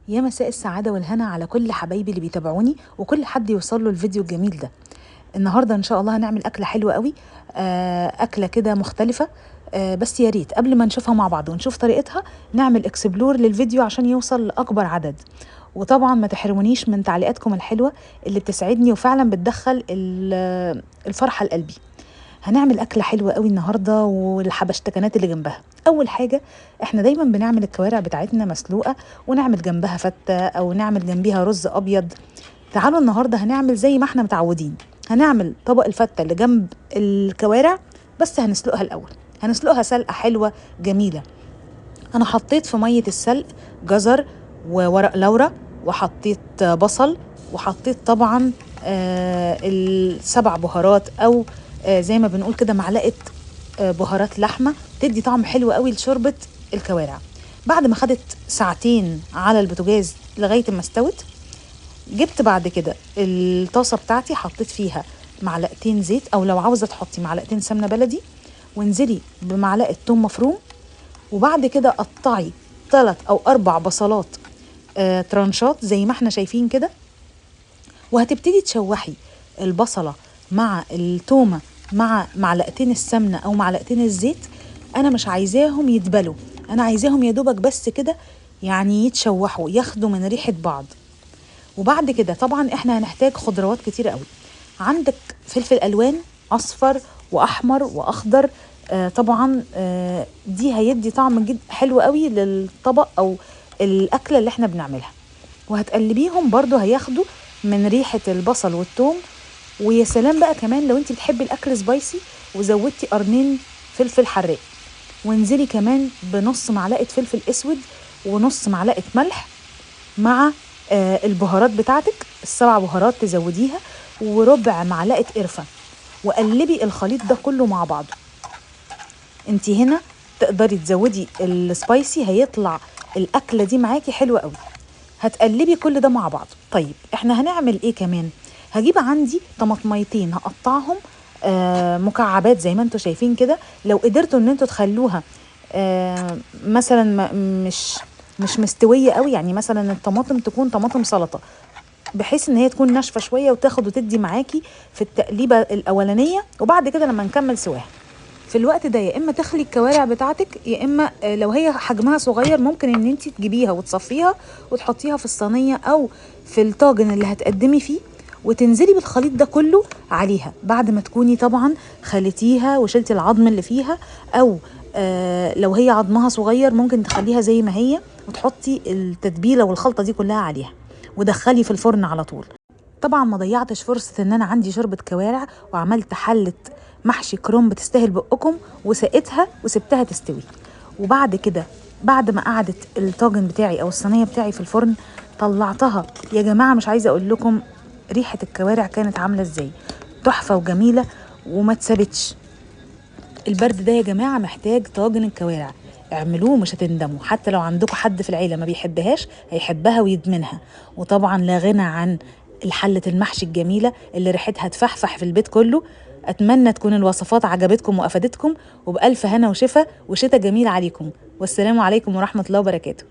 يا مساء السعادة والهنا على كل حبايبي اللي بيتابعوني وكل حد يوصل له الفيديو الجميل ده. النهاردة ان شاء الله هنعمل أكلة حلوة قوي، أكلة كده مختلفة. بس يا ريت قبل ما نشوفها مع بعض ونشوف طريقتها نعمل اكسبلور للفيديو عشان يوصل لأكبر عدد. وطبعا ما تحرمونيش من تعليقاتكم الحلوة اللي بتسعدني وفعلا بتدخل الفرحة لقلبي. هنعمل أكلة حلوة قوي النهاردة والحبشتكنات اللي جنبها. أول حاجة احنا دايما بنعمل الكوارع بتاعتنا مسلوقة ونعمل جنبها فتة أو نعمل جنبيها رز أبيض. تعالوا النهاردة هنعمل زي ما احنا متعودين، هنعمل طبق الفتة اللي جنب الكوارع بس هنسلقها الأول. هنسلقها سلقة حلوة جميلة. أنا حطيت في مية السلق جزر وورق لورا وحطيت بصل وحطيت طبعا السبع بهارات أو زي ما بنقول كده معلقة بهارات لحمة تدي طعم حلو قوي لشوربة الكوارع. بعد ما خدت ساعتين على البوتاجاز لغاية ما استوت، جبت بعد كده الطاسة بتاعتي حطيت فيها معلقتين زيت أو لو عاوزة تحطي معلقتين سمنة بلدي، وانزلي بمعلقة توم مفروم، وبعد كده قطعي 3 أو 4 بصلات ترانشات زي ما احنا شايفين كده، وهتبتدي تشوحي البصلة مع التومة مع معلقتين السمنة أو معلقتين الزيت. أنا مش عايزاهم يدبلوا، أنا عايزاهم يدوبك بس كده يعني يتشوحوا ياخدوا من ريحة بعض. وبعد كده طبعا احنا هنحتاج خضروات كتير قوي. عندك فلفل ألوان أصفر وأحمر وأخضر، طبعا دي هيدي طعم جد حلو قوي للطبق أو الأكلة اللي احنا بنعملها. وهتقلبيهم برضو هياخدوا من ريحة البصل والثوم. ويا سلام بقى كمان لو انت بتحبي الاكل سبايسي وزودتي قرنين فلفل حراق، وانزلي كمان بنص معلقة فلفل اسود ونص معلقة ملح مع البهارات بتاعتك ال7 بهارات تزوديها وربع معلقة قرفة، وقلبي الخليط ده كله مع بعضه. انت هنا تقدري تزودي السبايسي هيطلع الاكلة دي معاكي حلوة قوي. هتقلبي كل ده مع بعض. طيب احنا هنعمل ايه كمان؟ هجيب عندي طماطميتين هقطعهم مكعبات زي ما انتوا شايفين كده. لو قدرتوا ان انتوا تخلوها مثلا مش مستوية قوي، يعني مثلا الطماطم تكون طماطم سلطة بحيث ان هي تكون ناشفة شوية وتاخد وتدي معاكي في التقليبة الاولانية، وبعد كده لما نكمل سواها في الوقت ده يا اما تخلي الكوارع بتاعتك، يا اما لو هي حجمها صغير ممكن ان انت تجيبيها وتصفيها وتحطيها في الصينيه او في الطاجن اللي هتقدمي فيه، وتنزلي بالخليط ده كله عليها بعد ما تكوني طبعا خليتيها وشلتي العظم اللي فيها. او لو هي عظمها صغير ممكن تخليها زي ما هي وتحطي التتبيله والخلطه دي كلها عليها ودخلي في الفرن على طول. طبعا ما ضيعتش فرصة ان انا عندي شوربة كوارع وعملت حلة محشي كرنب تستاهل بقكم وسقيتها وسبتها تستوي. وبعد كده بعد ما قعدت الطاجن بتاعي او الصينية بتاعي في الفرن طلعتها. يا جماعة مش عايزة اقول لكم ريحة الكوارع كانت عاملة ازاي، تحفة وجميلة وما تسابتش. البرد ده يا جماعة محتاج طاجن الكوارع، اعملوه مش هتندموا. حتى لو عندكم حد في العيلة ما بيحبهاش هيحبها ويدمنها. وطبعا لا غنى عن الحلة المحشي الجميلة اللي ريحتها تفحفح في البيت كله. أتمنى تكون الوصفات عجبتكم وأفادتكم، وبألف هنا وشفا وشتا جميل عليكم، والسلام عليكم ورحمة الله وبركاته.